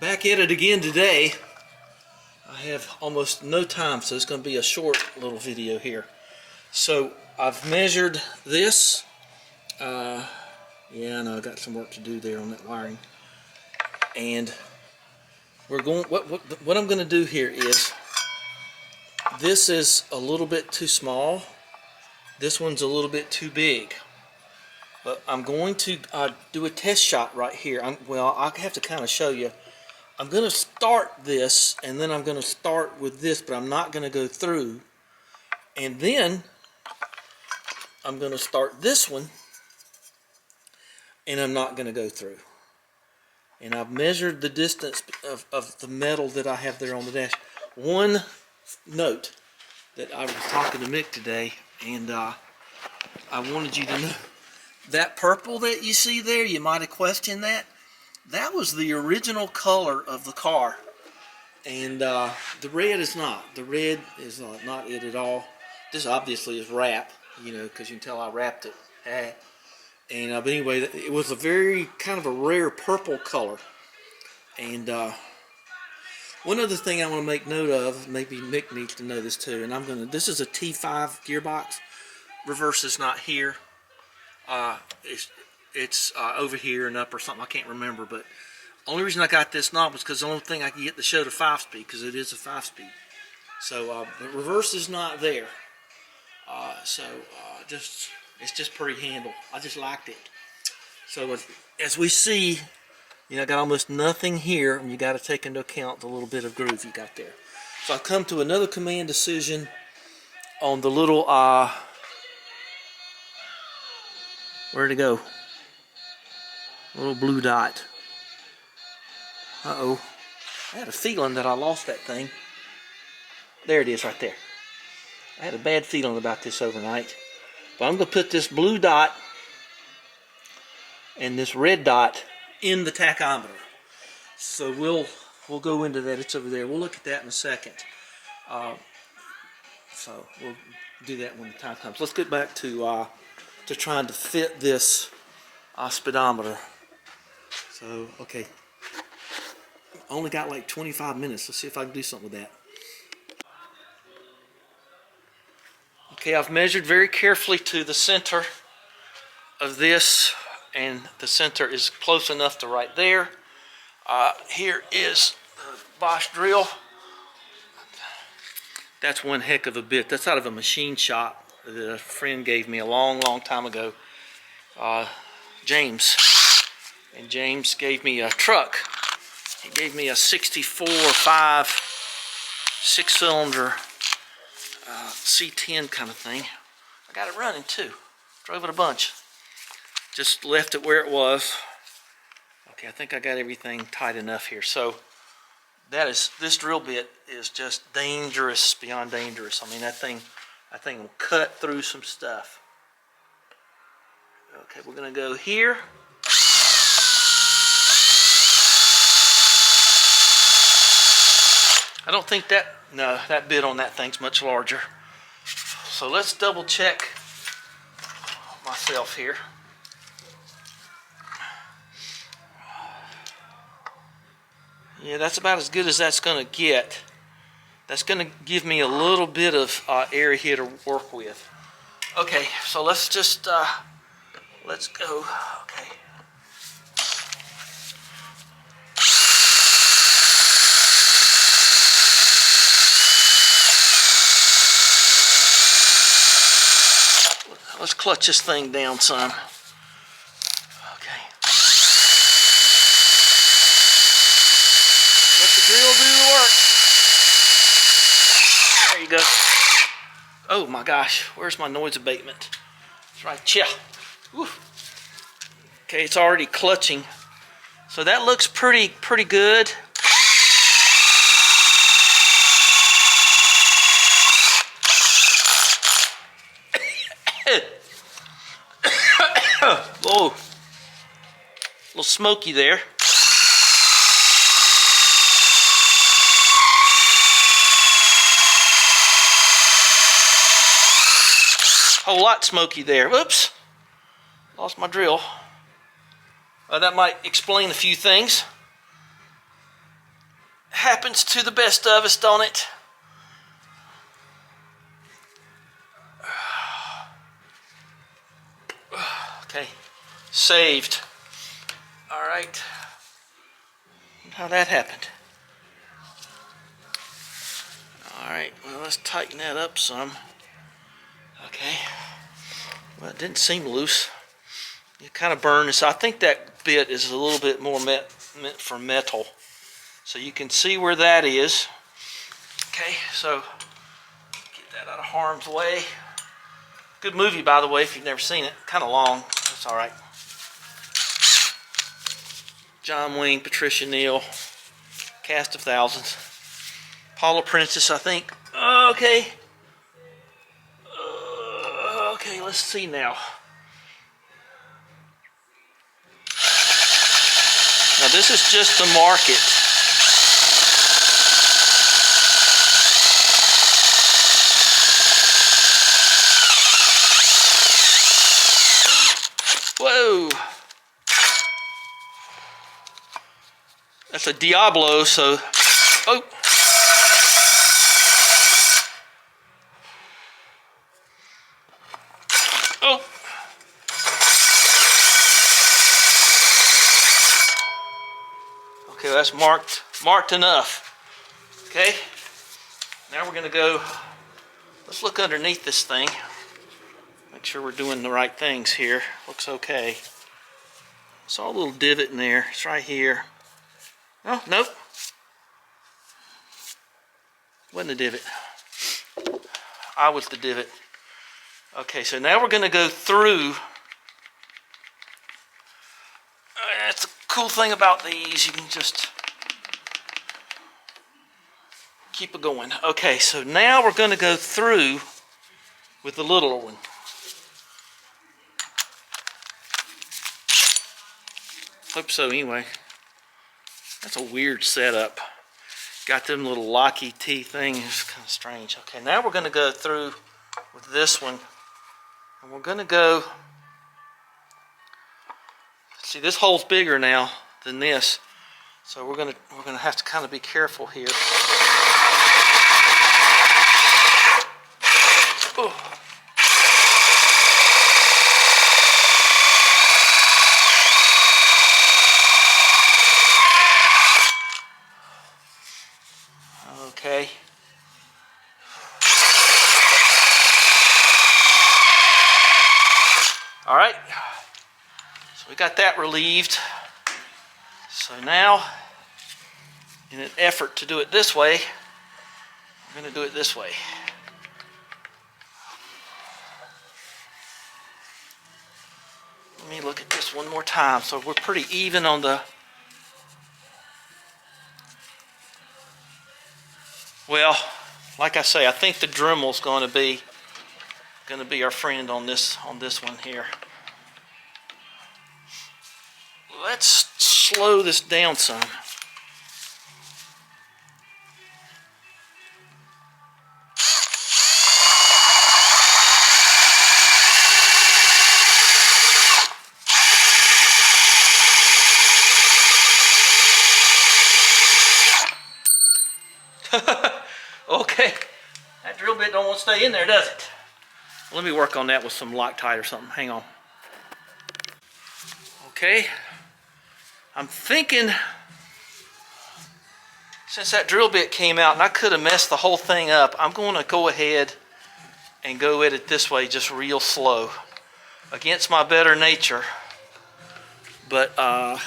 Back at it again today. I have almost no time, so it's going to be a short little video here. So I've measured this. Yeah, I know I got some work to do there on that wiring. And we're going. What I'm going to do here is, this is a little bit too small. This one's a little bit too big. But I'm going to do a test shot right here. Well, I'll have to kind of show you. I'm going to start this, and then I'm going to start with this, but I'm not going to go through. And then I'm going to start this one, and I'm not going to go through. And I've measured the distance of the metal that I have there on the dash. One note that I was talking to Mick today, and I wanted you to know, that purple that you see there, you might have questioned that. That was the original color of the car, and the red is not. The red is not it at all. This obviously is wrap, you know, because you can tell I wrapped it. And but anyway, it was a very kind of a rare purple color. And one other thing I want to make note of, maybe Mick needs to know this too, and this is a T5 gearbox. Reverse is not here. It's over here and up or something, I can't remember, but the only reason I got this knob was because the only thing I can get to show the 5-speed, because it is a 5-speed. So the reverse is not there. It's just pretty handle. I just liked it. So as we see, you know, I got almost nothing here, and you got to take into account the little bit of groove you got there. So I've come to another command decision on the little where'd it go? Little blue dot. Uh-oh. I had a feeling that I lost that thing. There it is right there. I had a bad feeling about this overnight. But I'm going to put this blue dot and this red dot in the tachometer. So we'll go into that. It's over there. We'll look at that in a second. So we'll do that when the time comes. Let's get back to trying to fit this speedometer. So, okay. Only got like 25 minutes. Let's see if I can do something with that. Okay, I've measured very carefully to the center of this, and the center is close enough to right there. Here is the Bosch drill. That's one heck of a bit. That's out of a machine shop that a friend gave me a long time ago. James. And James gave me a truck. He gave me a 64.5 6-cylinder C10 kind of thing. I got it running too. Drove it a bunch. Just left it where it was. Okay, I think I got everything tight enough here. So this drill bit is just dangerous beyond dangerous. I mean, that thing will cut through some stuff. Okay, we're gonna go here. I don't think that bit on that thing's much larger. So let's double check myself here. Yeah, that's about as good as that's going to get. That's going to give me a little bit of area here to work with. Okay, so let's just, let's go. Okay. Let's clutch this thing down some. Okay. Let the drill do the work. There you go. Oh my gosh, where's my noise abatement? It's right here. Woo. Okay, it's already clutching. So that looks pretty good. Oh, a little smoky there. Whole lot smoky there. Whoops, lost my drill. That might explain a few things. happens to the best of us, don't it? Okay, saved. All right. How that happened. All right, well, let's tighten that up some. Okay. Well, it didn't seem loose. It kind of burned. So I think that bit is a little bit more meant for metal. So you can see where that is. Okay, so get that out of harm's way. Good movie, by the way, if you've never seen it. Kind of long. That's all right. John Wayne, Patricia Neal, cast of thousands. Paula Princess, I think. Okay. Okay, let's see now. Now this is just to mark it. Whoa. That's a Diablo, so... Oh. Oh. Okay, that's marked enough. Okay. Now we're gonna go, let's look underneath this thing. Make sure we're doing the right things here. Looks okay. Saw a little divot in there. It's right here. Oh, nope. Wasn't a divot. I was the divot. Okay, so now we're gonna go through. That's the cool thing about these. You can just keep it going. Okay, so now we're gonna go through with the little one. Hope so anyway. That's a weird setup. Got them little locky T things. It's kind of strange. Okay, now we're gonna go through with this one. And we're gonna go, see, this hole's bigger now than this. So we're gonna have to kind of be careful here. Oh. Okay. All right. So we got that relieved. So now, in an effort to do it this way, I'm going to do it this way. Let me look at this one more time. So we're pretty even on the... Well, like I say, I think the Dremel's going to be our friend on this one here. Let's slow this down some. Okay, that drill bit don't want to stay in there, does it? Let me work on that with some Loctite or something. Hang on. Okay, I'm thinking, since that drill bit came out and I could have messed the whole thing up, I'm going to go ahead and go at it this way, just real slow, against my better nature. But I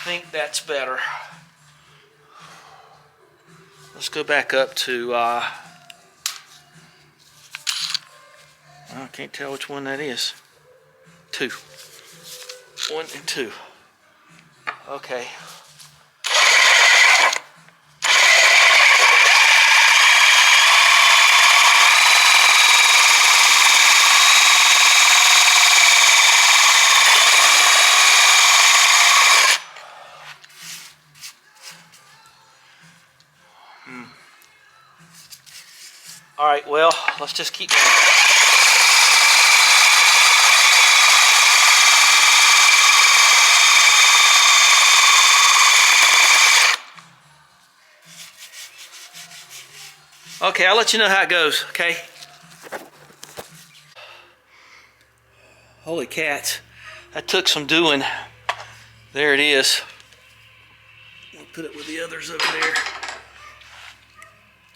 think that's better. Let's go back up to, I can't tell which one that is. 2. 1 and 2. Okay. All right, well, let's just keep going. Okay, I'll let you know how it goes, okay? Holy cats, that took some doing. There it is. We'll put it with the others over there.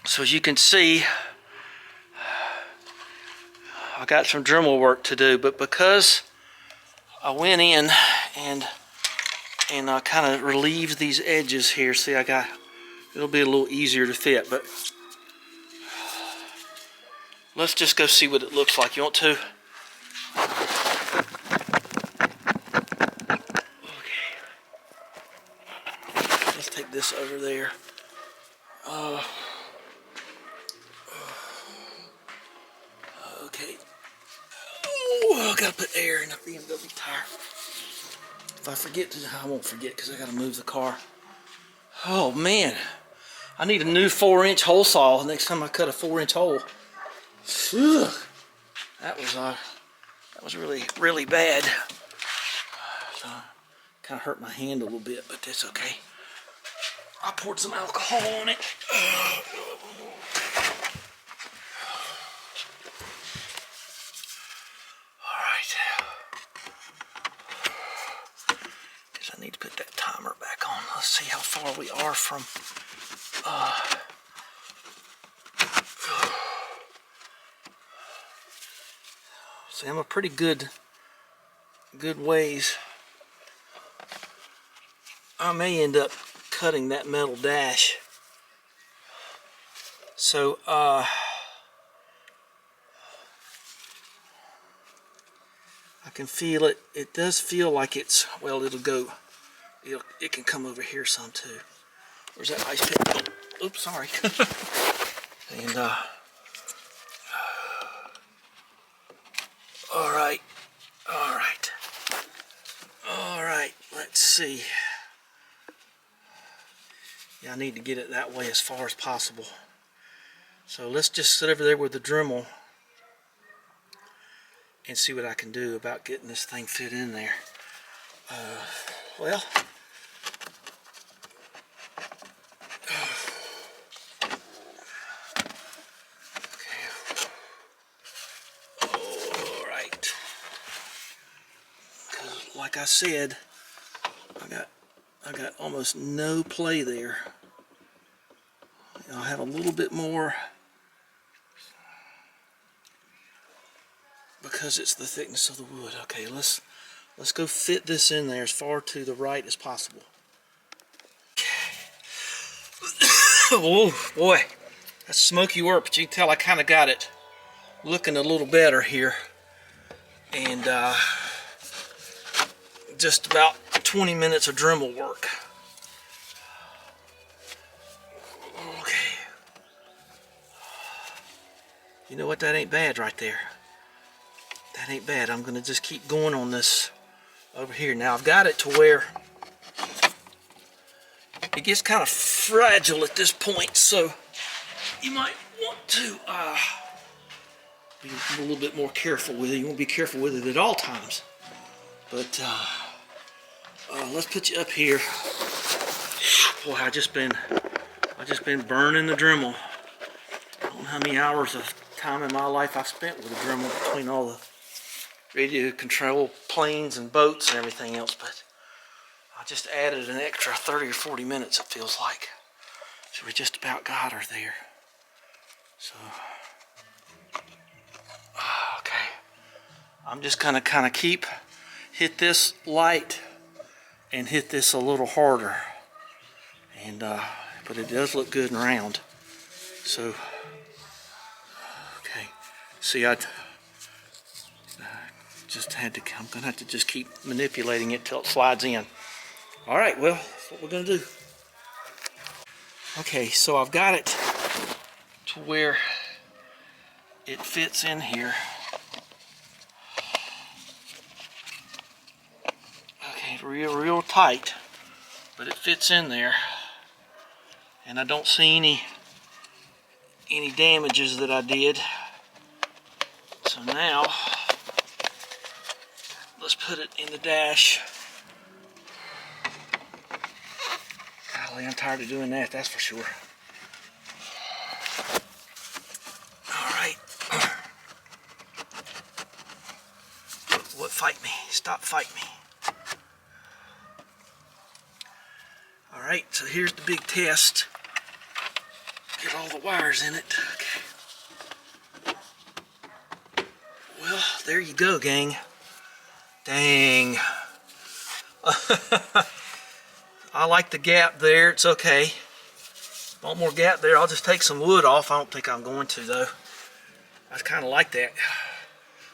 So as you can see, I got some Dremel work to do, but because I went in and kind of relieved these edges here, see, it'll be a little easier to fit, but let's just go see what it looks like. You want to? Okay. Let's take this over there. Okay. Oh, I gotta put air in a BMW tire. If I forget to, I won't forget because I gotta move the car. Oh man, I need a new 4-inch hole saw next time I cut a 4-inch hole. Ugh. That was really bad. So, kind of hurt my hand a little bit, but that's okay. I poured some alcohol on it. I need to put that timer back on. Let's see how far we are from see, I'm a pretty good ways. I may end up cutting that metal dash. So I can feel it. It does feel like it's, well, it'll go. It can come over here some too. Where's that ice pick? Oh, oops, sorry. And all right. Let's see. Yeah, I need to get it that way as far as possible. So let's just sit over there with the Dremel and see what I can do about getting this thing fit in there. Well, okay. All right. 'Cause like I said, I got almost no play there. I'll have a little bit more because it's the thickness of the wood. Okay, let's go fit this in there as far to the right as possible. Oh boy, that's smoky work, but you can tell I kind of got it looking a little better here. And just about 20 minutes of Dremel work. Okay. You know what? That ain't bad right there. That ain't bad. I'm gonna just keep going on this over here. Now I've got it to where it gets kind of fragile at this point, so you might want to be a little bit more careful with it. You want to be careful with it at all times. But let's put you up here. Boy, I just been burning the Dremel. I don't know how many hours of time in my life I've spent with the Dremel between all the radio control planes and boats and everything else, but I just added an extra 30 or 40 minutes, it feels like. So we just about got her there. So, okay. I'm just gonna kind of hit this light and hit this a little harder. And, but it does look good and round. So, okay. See, I'm gonna have to just keep manipulating it till it slides in. All right, well, that's what we're gonna do. Okay, so I've got it to where it fits in here. Okay, real tight, but it fits in there. And I don't see any damages that I did. So now, let's put it in the dash. Golly, I'm tired of doing that, that's for sure. fight me. Stop fighting me. Alright, so here's the big test. Get all the wires in it. Okay. Well, there you go, gang. Dang. I like the gap there. It's okay. Want more gap there? I'll just take some wood off. I don't think I'm going to, though. I kind of like that.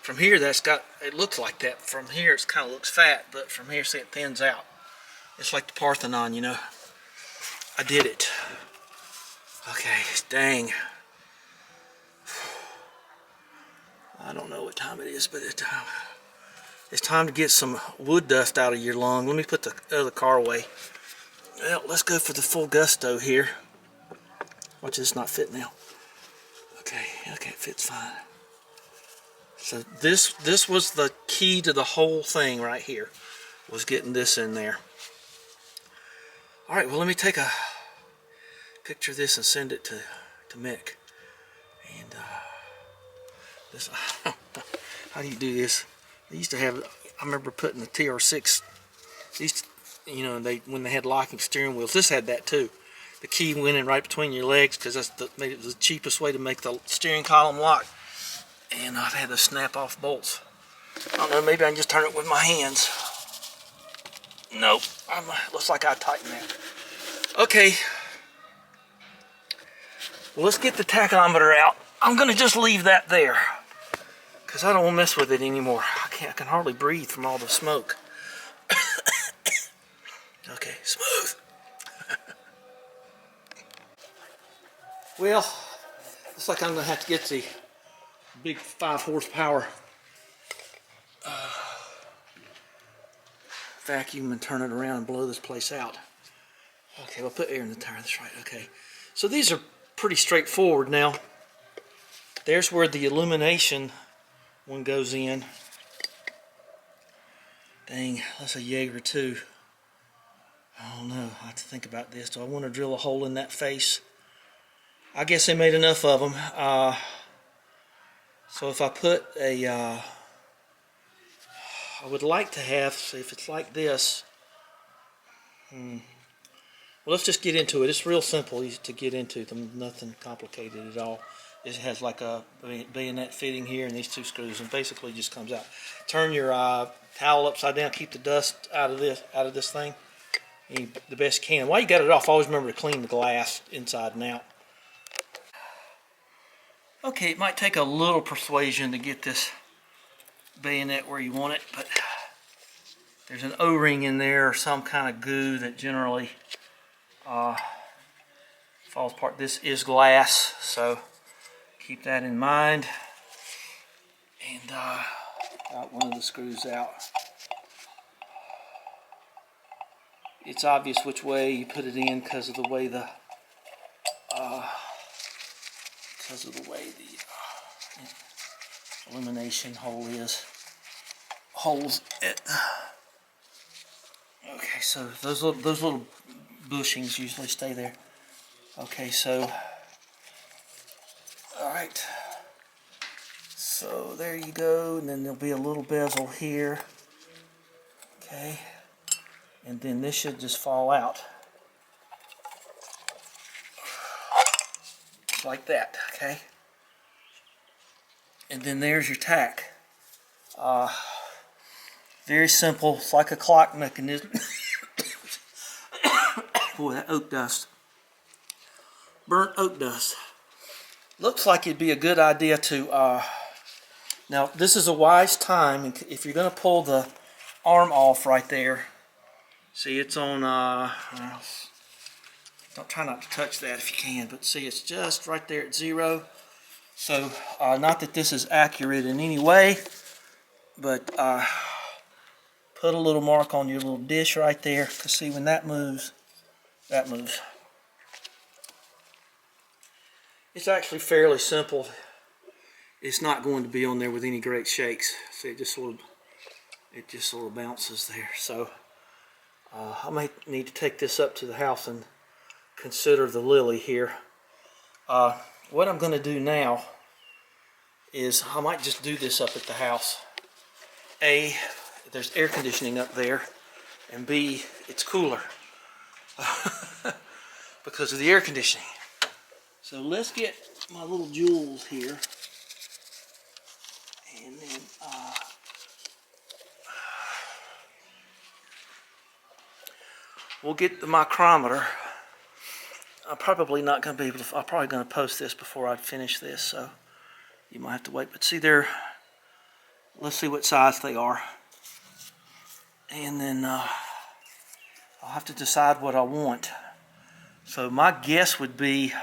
From here, it looks like that. From here, it kind of looks fat, but from here, see, it thins out. It's like the Parthenon, you know. I did it. Okay, dang. I don't know what time it is, but it's time to get some wood dust out of your lung. Let me put the other car away. Well, let's go for the full gusto here. Watch this not fit now. Okay, it fits fine. So this was the key to the whole thing right here, was getting this in there. All right, well, let me take a picture of this and send it to Mick. And this, how do you do this? They used to have, I remember putting the TR6, these, you know, when they had locking steering wheels, this had that too. The key went in right between your legs because made it the cheapest way to make the steering column lock. And I've had to snap off bolts. I don't know, maybe I can just turn it with my hands. Nope, looks like I tightened that. Okay. Well, let's get the tachometer out. I'm gonna just leave that there because I don't want to mess with it anymore. I can hardly breathe from all the smoke. Okay, smooth. Well, looks like I'm gonna have to get the big 5 horsepower vacuum and turn it around and blow this place out. Okay, we'll put air in the tire. That's right. Okay, so these are pretty straightforward. Now, there's where the illumination one goes in. Dang, that's a Jaeger too. I don't know. I have to think about this. Do I want to drill a hole in that face? I guess they made enough of them. So if I put a, I would like to have, see if it's like this. Well, let's just get into it. It's real simple, easy to get into. Nothing complicated at all. It has like a bayonet fitting here and these 2 screws, and basically just comes out. Turn your towel upside down, keep the dust out of this thing the best you can. While you got it off, always remember to clean the glass inside and out. Okay, it might take a little persuasion to get this bayonet where you want it, but there's an O-ring in there or some kind of goo that generally falls apart. This is glass, so keep that in mind. And got one of the screws out. It's obvious which way you put it in because of the way the illumination hole holds it. Okay, so those little bushings usually stay there. Okay, so all right. So there you go, and then there'll be a little bezel here. Okay, and then this should just fall out like that. Okay. And then there's your tack. Very simple. It's like a clock mechanism. Boy, that oak dust. Burnt oak dust. Looks like it'd be a good idea to... now, this is a wise time. If you're going to pull the arm off right there. See, it's on... don't try not to touch that if you can. But see, it's just right there at 0. So, not that this is accurate in any way, but put a little mark on your little dish right there, because see, when that moves, that moves. It's actually fairly simple. It's not going to be on there with any great shakes. See, it just sort of bounces there. So, I might need to take this up to the house and consider the lily here. What I'm going to do now is I might just do this up at the house A, there's air conditioning up there, and B, it's cooler because of the air conditioning. So let's get my little jewels here, and then we'll get the micrometer. I'm probably not going to be able to, I'm probably going to post this before I finish this, so you might have to wait. But see there, let's see what size they are. And then I'll have to decide what I want. So my guess would be,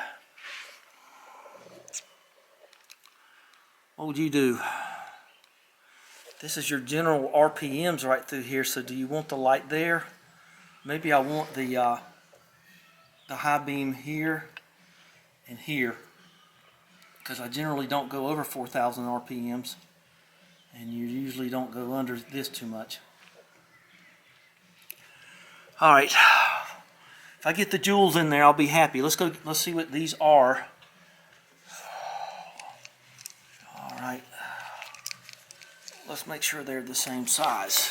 what would you do? This is your general RPMs right through here, so do you want the light there? Maybe I want the high beam here and here, because I generally don't go over 4,000 RPMs, and you usually don't go under this too much. All right, if I get the jewels in there, I'll be happy. Let's see what these are. All right, let's make sure they're the same size.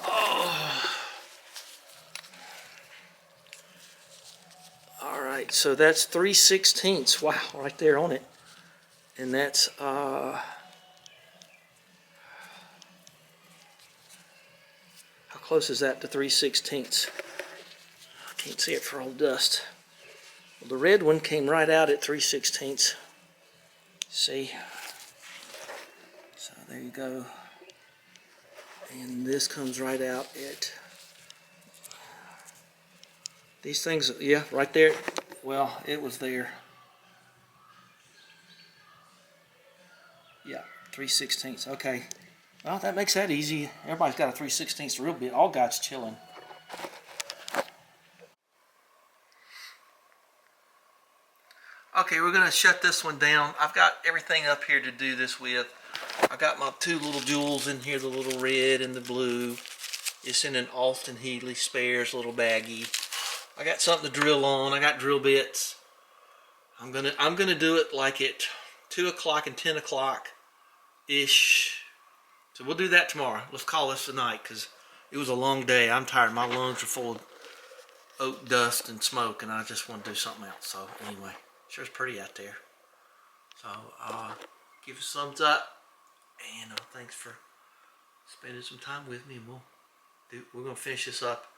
Oh. All right, so that's 3/16. Wow, right there on it. And that's how close is that to 3/16? I can't see it for all dust. Well, the red one came right out at 3/16. See? So there you go. And this comes right out at, these things, yeah, right there. Well, it was there. Yeah, 3/16. Okay. Well, that makes that easy. Everybody's got a 3/16 real bit. All God's chilling. Okay, we're going to shut this one down. I've got everything up here to do this with. I got my two little jewels in here, the little red and the blue. It's in an Alston Heatley Spares little baggie. I got something to drill on. I got drill bits. I'm gonna do it like at 2 o'clock and 10 o'clock ish. So we'll do that tomorrow. Let's call this tonight because it was a long day. I'm tired. My lungs are full of oak dust and smoke, and I just want to do something else. So anyway, sure it's pretty out there. So give us a thumbs up, and thanks for spending some time with me. And we're gonna finish this up.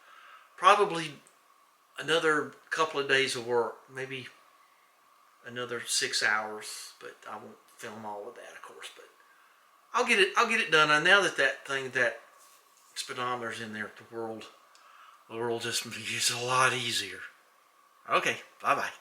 Probably another couple of days of work, maybe another 6 hours, but I won't film all of that, of course. But I'll get it done. And now that speedometer's in there, the world just gets a lot easier. Okay, bye bye.